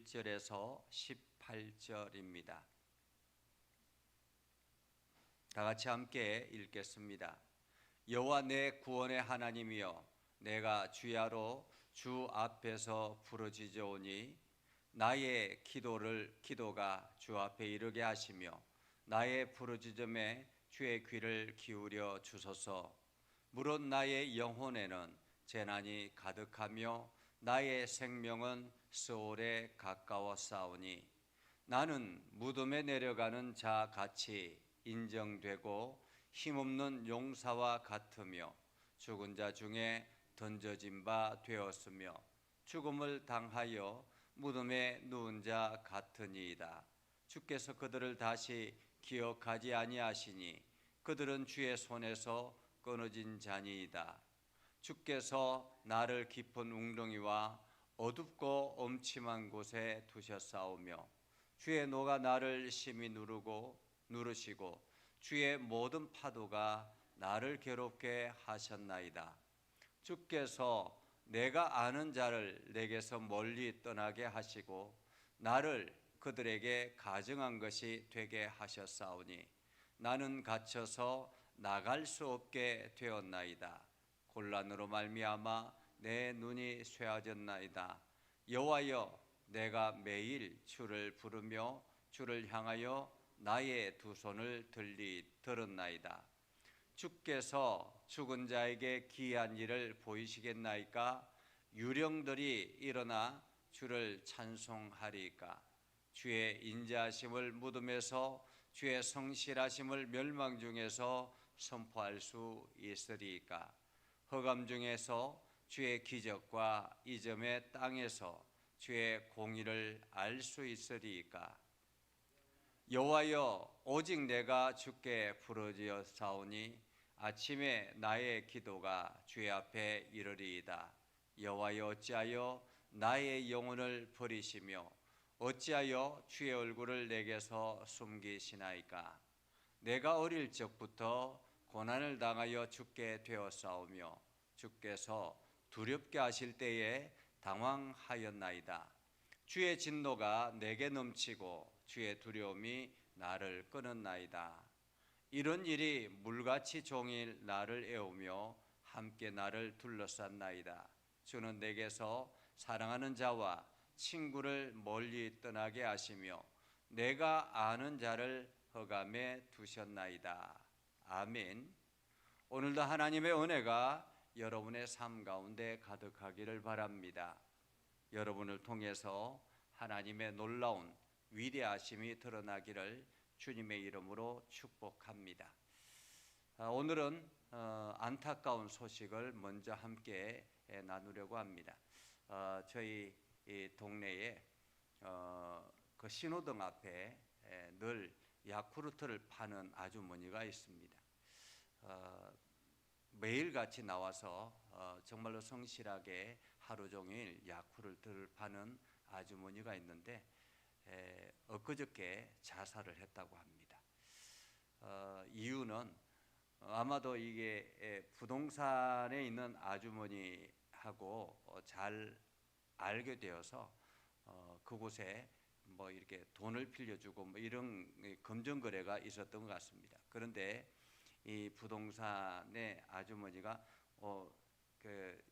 1절에서 18절입니다. 다 같이 함께 읽겠습니다. 여호와 내 구원의 하나님이여, 내가 주야로 주 앞에서 부르짖어오니 나의 기도가 주 앞에 이르게 하시며 나의 부르짖음에 주의 귀를 기울여 주소서. 무릇 나의 영혼에는 재난이 가득하며 나의 생명은 스올에 가까워 싸우니 나는 무덤에 내려가는 자 같이 인정되고 힘없는 용사와 같으며 죽은 자 중에 던져진 바 되었으며 죽음을 당하여 무덤에 누운 자 같으니이다. 주께서 그들을 다시 기억하지 아니하시니 그들은 주의 손에서 끊어진 자니이다. 주께서 나를 깊은 웅덩이와 어둡고 엄침한 곳에 두셨사오며 주의 노가 나를 심히 누르시고 주의 모든 파도가 나를 괴롭게 하셨나이다. 주께서 내가 아는 자를 내게서 멀리 떠나게 하시고 나를 그들에게 가증한 것이 되게 하셨사오니 나는 갇혀서 나갈 수 없게 되었나이다. 곤란으로 말미암아 내 눈이 쇠하졌나이다. 여호와여, 내가 매일 주를 부르며 주를 향하여 나의 두 손을 들었나이다. 주께서 죽은 자에게 기이한 일을 보이시겠나이까? 유령들이 일어나 주를 찬송하리까? 주의 인자하심을 무덤에서 주의 성실하심을 멸망 중에서 선포할 수 있으리까? 흑암 중에서 주의 기적과 이점의 땅에서 주의 공의를 알 수 있으리까? 여호와여, 오직 내가 주께 부르짖어사오니 아침에 나의 기도가 주의 앞에 이르리이다. 여호와여, 어찌하여 나의 영혼을 버리시며 어찌하여 주의 얼굴을 내게서 숨기시나이까? 내가 어릴 적부터 고난을 당하여 죽게 되었사오며 주께서 두렵게 하실 때에 당황하였나이다. 주의 진노가 내게 넘치고 주의 두려움이 나를 끊었나이다. 이런 일이 물같이 종일 나를 애우며 함께 나를 둘러쌌나이다. 주는 내게서 사랑하는 자와 친구를 멀리 떠나게 하시며 내가 아는 자를 흑암에 두셨나이다. 아멘. 오늘도 하나님의 은혜가 여러분의 삶 가운데 가득하기를 바랍니다. 여러분을 통해서 하나님의 놀라운 위대하심이 드러나기를 주님의 이름으로 축복합니다. 오늘은 안타까운 소식을 먼저 함께 나누려고 합니다. 저희 동네에 그 신호등 앞에 늘 야쿠르트를 파는 아주머니가 있습니다. 매일같이 나와서 정말로 성실하게 하루 종일 야쿠르트를 파는 아주머니가 있는데 엊그저께 자살을 했다고 합니다. 이유는 아마도 이게 부동산에 있는 아주머니하고 잘 알게 되어서 그곳에 뭐 이렇게 돈을 빌려주고 뭐 이런 금전 거래가 있었던 것 같습니다. 그런데 이 부동산의 아주머니가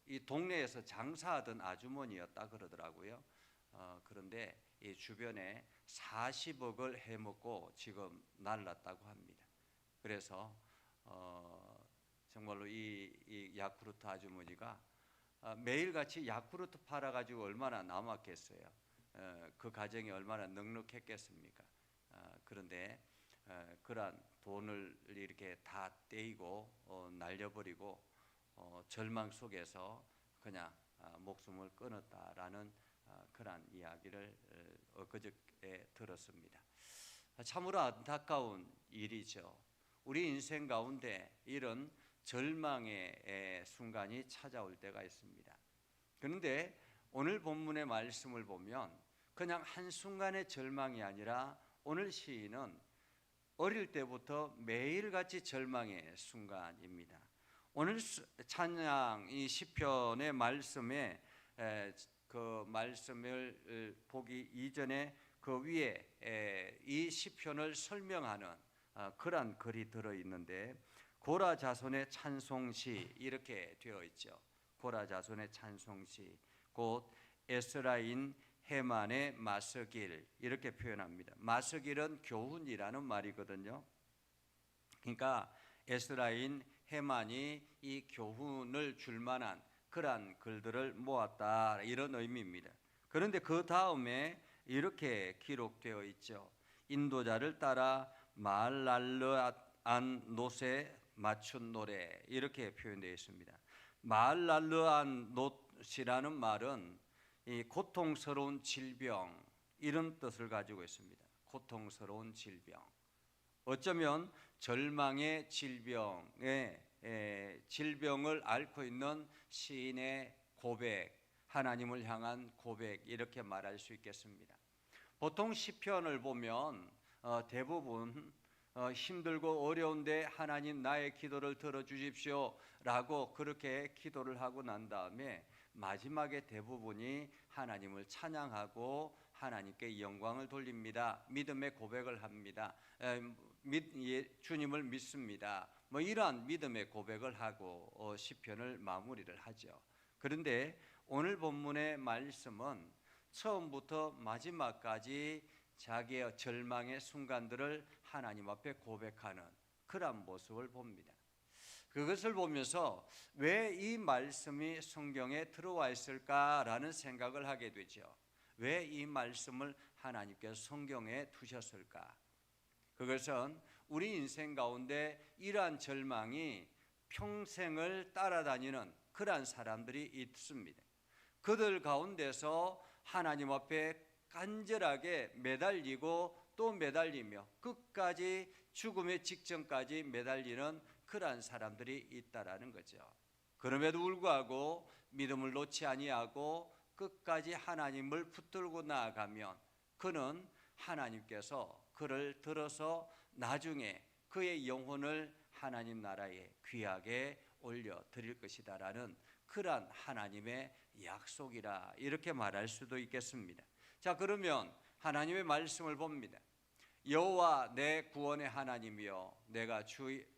이 동네에서 장사하던 아주머니였다 그러더라고요. 그런데 이 주변에 40억을 해먹고 지금 날랐다고 합니다. 그래서 정말로 이 야쿠르트 아주머니가 매일같이 야쿠르트 팔아가지고 얼마나 남았겠어요. 그 가정이 얼마나 넉넉했겠습니까? 그런데 그러한 돈을 이렇게 다 떼이고 날려버리고 절망 속에서 그냥 목숨을 끊었다라는 그러한 이야기를 엊그저께 들었습니다. 참으로 안타까운 일이죠. 우리 인생 가운데 이런 절망의 순간이 찾아올 때가 있습니다. 그런데 오늘 본문의 말씀을 보면 그냥 한순간의 절망이 아니라 오늘 시인은 어릴 때부터 매일같이 절망의 순간입니다. 오늘 찬양 이 시편의 말씀에 그 말씀을 보기 이전에 그 위에 이 시편을 설명하는 그러한 글이 들어 있는데, 고라 자손의 찬송시 이렇게 되어 있죠. 고라 자손의 찬송시, 곧 에스라인 헤만의 마스길 이렇게 표현합니다. 마스길은 교훈이라는 말이거든요. 그러니까 에스라인 헤만이 이 교훈을 줄 만한 그러한 글들을 모았다, 이런 의미입니다. 그런데 그 다음에 이렇게 기록되어 있죠. 인도자를 따라 마알랄르안 놋에 맞춘 노래, 이렇게 표현되어 있습니다. 마알랄르안 놋이라는 말은 이 고통스러운 질병, 이런 뜻을 가지고 있습니다. 고통스러운 질병, 어쩌면 절망의 질병을 앓고 있는 시인의 고백, 하나님을 향한 고백, 이렇게 말할 수 있겠습니다. 보통 시편을 보면 대부분 힘들고 어려운데 하나님 나의 기도를 들어주십시오 라고 그렇게 기도를 하고 난 다음에 마지막에 대부분이 하나님을 찬양하고 하나님께 영광을 돌립니다. 믿음의 고백을 합니다. 주님을 믿습니다. 이러한 믿음의 고백을 하고 시편을 마무리를 하죠. 그런데 오늘 본문의 말씀은 처음부터 마지막까지 자기의 절망의 순간들을 하나님 앞에 고백하는 그런 모습을 봅니다. 그것을 보면서 왜 이 말씀이 성경에 들어와 있을까라는 생각을 하게 되죠. 왜 이 말씀을 하나님께서 성경에 두셨을까? 그것은 우리 인생 가운데 이러한 절망이 평생을 따라다니는 그러한 사람들이 있습니다. 그들 가운데서 하나님 앞에 간절하게 매달리고 또 매달리며 끝까지 죽음의 직전까지 매달리는 그러한 사람들이 있다라는 거죠. 그럼에도 불구하고 믿음을 놓지 아니하고 끝까지 하나님을 붙들고 나아가면 그는 하나님께서 그를 들어서 나중에 그의 영혼을 하나님 나라에 귀하게 올려 드릴 것이다라는 그러한 하나님의 약속이라, 이렇게 말할 수도 있겠습니다. 자, 그러면 하나님의 말씀을 봅니다. 여호와 내 구원의 하나님이여, 내가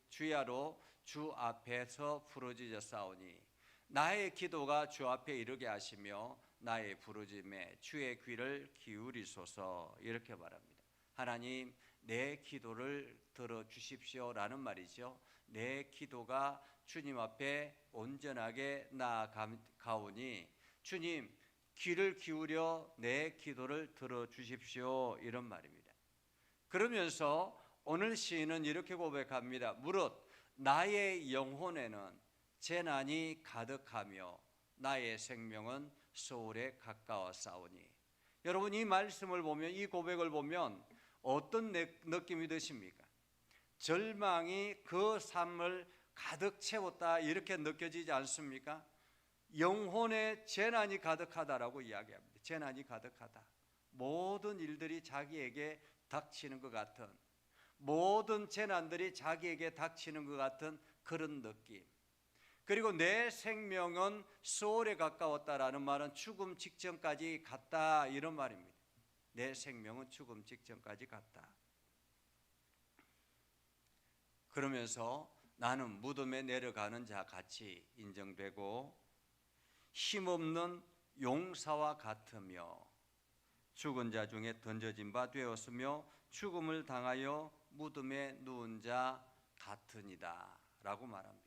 주야로 주 앞에서 부르짖었사오니 나의 기도가 주 앞에 이르게 하시며 나의 부르짖음에 주의 귀를 기울이소서, 이렇게 말합니다. 하나님, 내 기도를 들어주십시오라는 말이죠. 내 기도가 주님 앞에 온전하게 나아가오니 주님, 귀를 기울여 내 기도를 들어주십시오, 이런 말입니다. 그러면서 오늘 시인은 이렇게 고백합니다. 무릇 나의 영혼에는 재난이 가득하며 나의 생명은 소울에 가까웠사오니. 여러분, 이 말씀을 보면, 이 고백을 보면 어떤 느낌이 드십니까? 절망이 그 삶을 가득 채웠다, 이렇게 느껴지지 않습니까? 영혼에 재난이 가득하다라고 이야기합니다. 재난이 가득하다. 모든 일들이 자기에게 닥치는 것 같은, 모든 재난들이 자기에게 닥치는 것 같은 그런 느낌. 그리고 내 생명은 소울에 가까웠다라는 말은 죽음 직전까지 갔다, 이런 말입니다. 내 생명은 죽음 직전까지 갔다. 그러면서 나는 무덤에 내려가는 자 같이 인정되고 힘없는 용사와 같으며 죽은 자 중에 던져진 바 되었으며 죽음을 당하여 무덤에 누운 자 같으니다 라고 말합니다.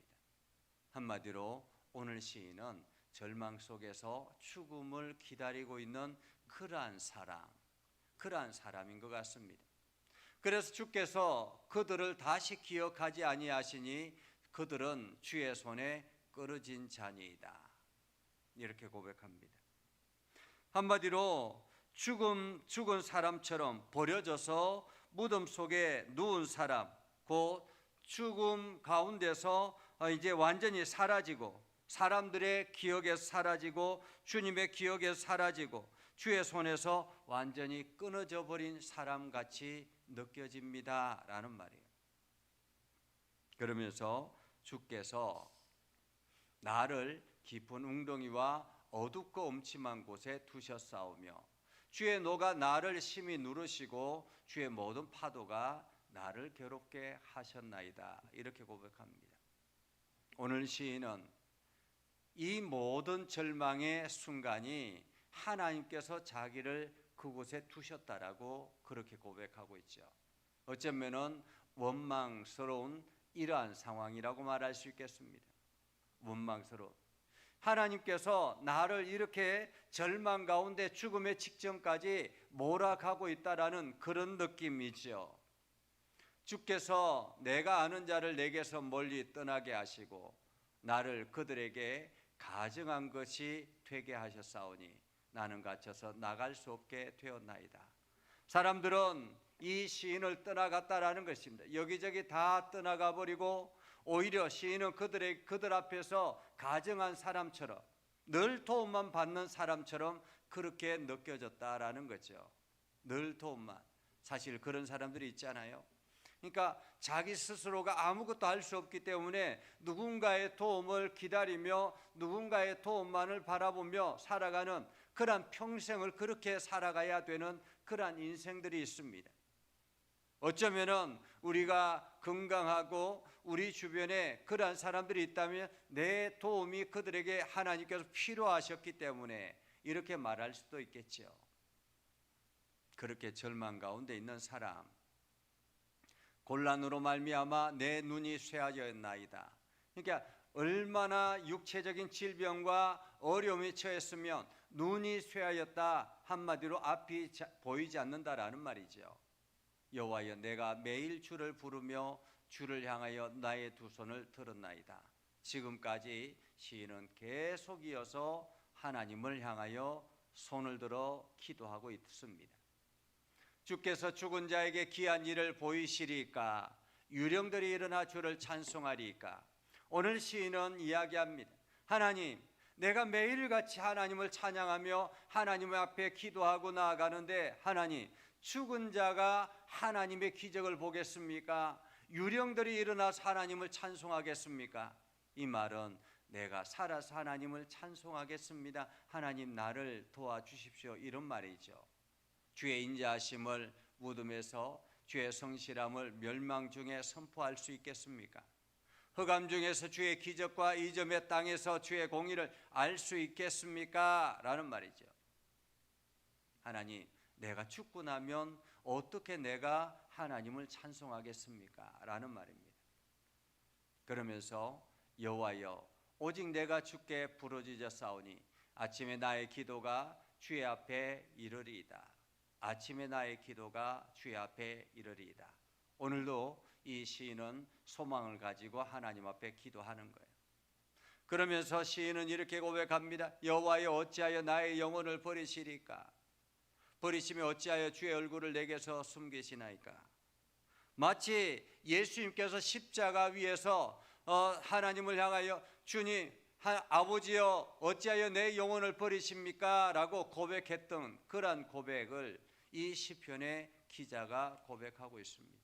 한마디로 오늘 시인은 절망 속에서 죽음을 기다리고 있는 그러한 사람인 것 같습니다. 그래서 주께서 그들을 다시 기억하지 아니하시니 그들은 주의 손에 끊어진 자니이다, 이렇게 고백합니다. 한마디로 죽은 사람처럼 버려져서 무덤 속에 누운 사람, 곧 죽음 가운데서 이제 완전히 사라지고 사람들의 기억에서 사라지고 주님의 기억에서 사라지고 주의 손에서 완전히 끊어져 버린 사람같이 느껴집니다 라는 말이에요. 그러면서 주께서 나를 깊은 웅덩이와 어둡고 음침한 곳에 두셨사오며 주의 노가 나를 심히 누르시고 주의 모든 파도가 나를 괴롭게 하셨나이다. 이렇게 고백합니다. 오늘 시인은 이 모든 절망의 순간이 하나님께서 자기를 그곳에 두셨다라고 그렇게 고백하고 있죠. 어쩌면은 원망스러운 이러한 상황이라고 말할 수 있겠습니다. 원망스러운. 하나님께서 나를 이렇게 절망 가운데 죽음의 직전까지 몰아가고 있다라는 그런 느낌이죠. 주께서 내가 아는 자를 내게서 멀리 떠나게 하시고 나를 그들에게 가증한 것이 되게 하셨사오니 나는 갇혀서 나갈 수 없게 되었나이다. 사람들은 이 시인을 떠나갔다라는 것입니다. 여기저기 다 떠나가 버리고 오히려 시인은 그들 앞에서 가증한 사람처럼 늘 도움만 받는 사람처럼 그렇게 느껴졌다라는 거죠. 늘 도움만. 사실 그런 사람들이 있잖아요. 그러니까 자기 스스로가 아무것도 할 수 없기 때문에 누군가의 도움을 기다리며 누군가의 도움만을 바라보며 살아가는 그러한 평생을 그렇게 살아가야 되는 그러한 인생들이 있습니다. 어쩌면은 우리가 건강하고 우리 주변에 그러한 사람들이 있다면 내 도움이 그들에게 하나님께서 필요하셨기 때문에 이렇게 말할 수도 있겠죠. 그렇게 절망 가운데 있는 사람, 곤란으로 말미암아 내 눈이 쇠하였나이다. 그러니까 얼마나 육체적인 질병과 어려움에 처했으면 눈이 쇠하였다, 한마디로 앞이 보이지 않는다라는 말이죠. 여호와여, 내가 매일 주를 부르며 주를 향하여 나의 두 손을 들었나이다. 지금까지 시인은 계속 이어서 하나님을 향하여 손을 들어 기도하고 있습니다. 주께서 죽은 자에게 귀한 일을 보이시리까? 유령들이 일어나 주를 찬송하리까? 오늘 시인은 이야기합니다. 하나님, 내가 매일같이 하나님을 찬양하며 하나님 앞에 기도하고 나아가는데 하나님, 죽은 자가 하나님의 기적을 보겠습니까? 유령들이 일어나서 하나님을 찬송하겠습니까? 이 말은 내가 살아서 하나님을 찬송하겠습니다. 하나님 나를 도와주십시오. 이런 말이죠. 주의 인자하심을 무덤에서 주의 성실함을 멸망 중에 선포할 수 있겠습니까? 흑암 중에서 주의 기적과 이점의 땅에서 주의 공의를 알 수 있겠습니까? 라는 말이죠. 하나님, 내가 죽고 나면 어떻게 내가 하나님을 찬송하겠습니까? 라는 말입니다. 그러면서 여호와여, 오직 내가 주께 부르짖었사오니 아침에 나의 기도가 주의 앞에 이르리이다. 아침에 나의 기도가 주의 앞에 이르리이다. 오늘도 이 시인은 소망을 가지고 하나님 앞에 기도하는 거예요. 그러면서 시인은 이렇게 고백합니다. 여호와여, 어찌하여 나의 영혼을 버리시리까? 버리시며 어찌하여 주의 얼굴을 내게서 숨기시나이까? 마치 예수님께서 십자가 위에서 하나님을 향하여 주님, 아버지여, 어찌하여 내 영혼을 버리십니까? 라고 고백했던 그러한 고백을 이 시편의 기자가 고백하고 있습니다.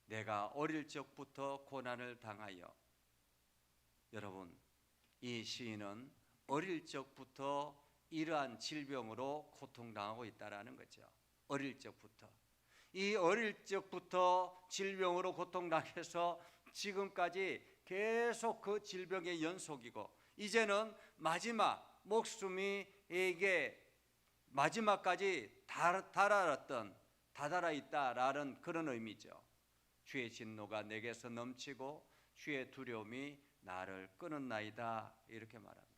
내가 어릴 적부터 고난을 당하여, 여러분, 이 시인은 어릴 적부터 이러한 질병으로 고통당하고 있다는 거죠. 어릴 적부터. 이 어릴 적부터 질병으로 고통당해서 지금까지 계속 그 질병의 연속이고 이제는 마지막 목숨이 에게 마지막까지 다다라 있다라는 그런 의미죠. 주의 진노가 내게서 넘치고 주의 두려움이 나를 끊었나이다, 이렇게 말합니다.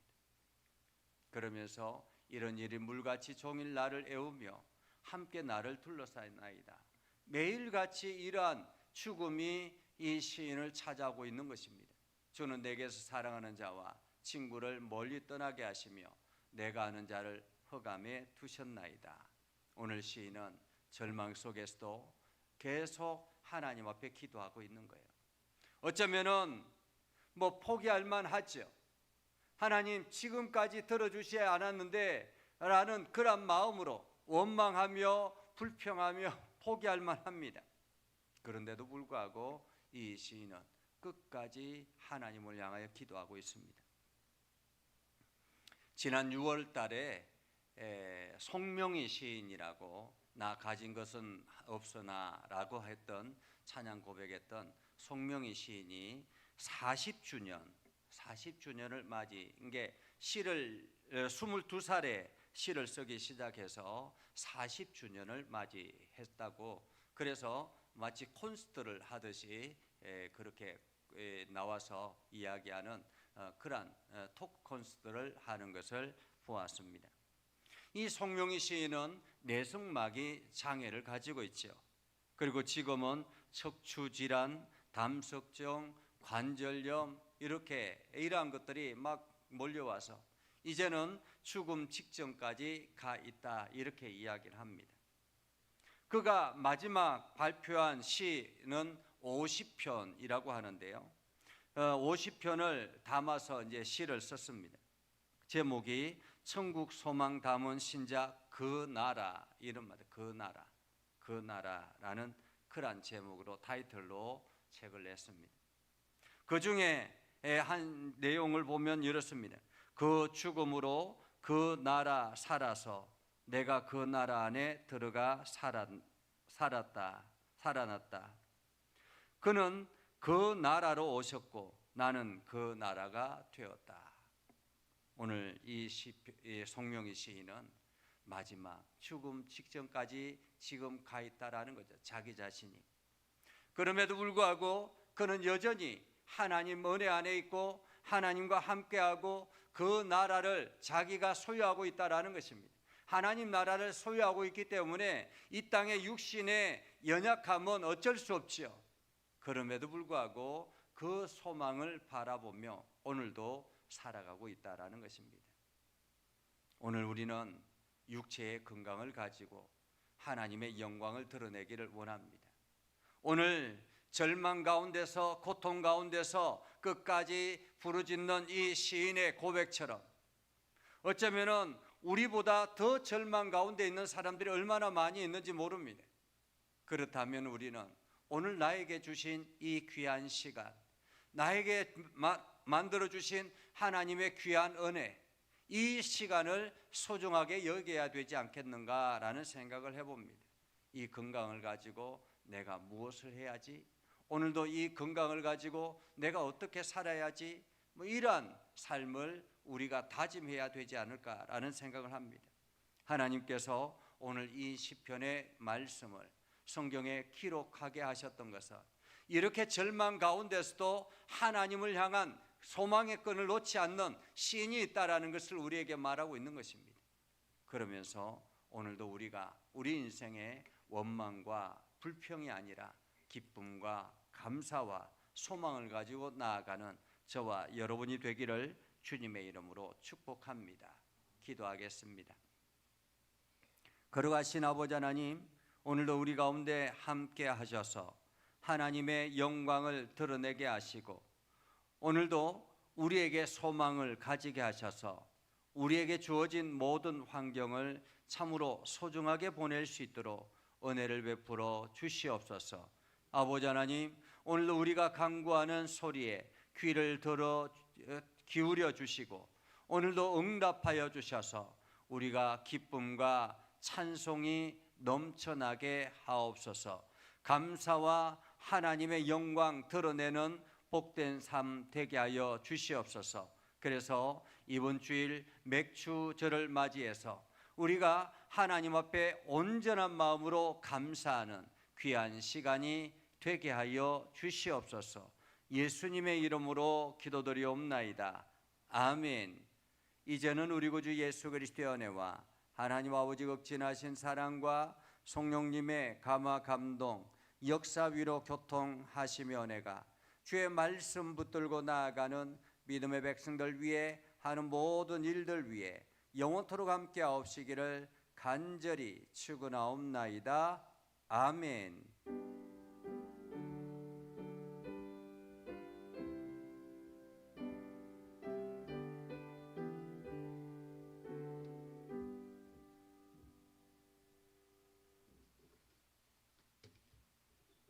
그러면서 이런 일이 물같이 종일 나를 애우며 함께 나를 둘러싸나이다. 매일같이 이러한 죽음이 이 시인을 찾아오고 있는 것입니다. 주는 내게서 사랑하는 자와 친구를 멀리 떠나게 하시며 내가 아는 자를 흑암에 두셨나이다. 오늘 시인은 절망 속에서도 계속 하나님 앞에 기도하고 있는 거예요. 어쩌면은 포기할 만하죠. 하나님, 지금까지 들어주시지 않았는데 라는 그런 마음으로 원망하며 불평하며 포기할 만합니다. 그런데도 불구하고 이 시인은 끝까지 하나님을 향하여 기도하고 있습니다. 지난 6월 달에 송명희 시인이라고 나 가진 것은 없으나라고 했던 찬양 고백했던 송명희 시인이 40주년을 맞이, 이게 시를 22살에 시를 쓰기 시작해서 40주년을 맞이했다고, 그래서 마치 콘서트를 하듯이 그렇게 나와서 이야기하는 그러한 톡 콘서트를 하는 것을 보았습니다. 이 송명희 시인은 내성마비 장애를 가지고 있죠. 그리고 지금은 척추질환, 담석증, 관절염 이러한 것들이 막 몰려와서 이제는 죽음 직전까지 가 있다, 이렇게 이야기를 합니다. 그가 마지막 발표한 시는 50편이라고 하는데요. 50편을 담아서 이제 시를 썼습니다. 제목이 천국 소망 담은 신작 그 나라, 이런 말, 그 나라라는 그러한 제목으로 타이틀로 책을 냈습니다. 그 중에 한 내용을 보면 이렇습니다. 그 죽음으로 그 나라 살아서 내가 그 나라 안에 들어가 살아났다. 그는 그 나라로 오셨고 나는 그 나라가 되었다. 오늘 이 송명희 시인은 마지막 죽음 직전까지 지금 가 있다라는 거죠. 자기 자신이. 그럼에도 불구하고 그는 여전히 하나님 은혜 안에 있고 하나님과 함께하고 그 나라를 자기가 소유하고 있다라는 것입니다. 하나님 나라를 소유하고 있기 때문에 이 땅의 육신의 연약함은 어쩔 수 없죠. 그럼에도 불구하고 그 소망을 바라보며 오늘도 살아가고 있다라는 것입니다. 오늘 우리는 육체의 건강을 가지고 하나님의 영광을 드러내기를 원합니다. 오늘 절망 가운데서, 고통 가운데서 끝까지 부르짖는 이 시인의 고백처럼 어쩌면은 우리보다 더 절망 가운데 있는 사람들이 얼마나 많이 있는지 모릅니다. 그렇다면 우리는 오늘 나에게 주신 이 귀한 시간, 나에게 만들어 주신 하나님의 귀한 은혜, 이 시간을 소중하게 여겨야 되지 않겠는가라는 생각을 해봅니다. 이 건강을 가지고 내가 무엇을 해야지? 오늘도 이 건강을 가지고 내가 어떻게 살아야지? 이러한 삶을 우리가 다짐해야 되지 않을까라는 생각을 합니다. 하나님께서 오늘 이 시편의 말씀을 성경에 기록하게 하셨던 것은 이렇게 절망 가운데서도 하나님을 향한 소망의 끈을 놓지 않는 시인이 있다라는 것을 우리에게 말하고 있는 것입니다. 그러면서 오늘도 우리가 우리 인생의 원망과 불평이 아니라 기쁨과 감사와 소망을 가지고 나아가는 저와 여러분이 되기를 주님의 이름으로 축복합니다. 기도하겠습니다. 거룩하신 아버지 하나님, 오늘도 우리 가운데 함께 하셔서 하나님의 영광을 드러내게 하시고 오늘도 우리에게 소망을 가지게 하셔서 우리에게 주어진 모든 환경을 참으로 소중하게 보낼 수 있도록 은혜를 베풀어 주시옵소서. 아버지 하나님, 오늘도 우리가 간구하는 소리에 귀를 기울여 주시고 오늘도 응답하여 주셔서 우리가 기쁨과 찬송이 넘쳐나게 하옵소서. 감사와 하나님의 영광 드러내는 복된 삶 되게 하여 주시옵소서. 그래서 이번 주일 맥주절을 맞이해서 우리가 하나님 앞에 온전한 마음으로 감사하는 귀한 시간이 되게 하여 주시옵소서. 예수님의 이름으로 기도드리옵나이다. 아멘. 이제는 우리 구주 예수 그리스도의 은혜와 하나님 아버지 극진하신 사랑과 성령님의 감화 감동 역사 위로 교통하시며 은혜가 주의 말씀 붙들고 나아가는 믿음의 백성들 위해 하는 모든 일들 위해 영원토록 함께 하옵시기를 간절히 축원하옵나이다. 아멘.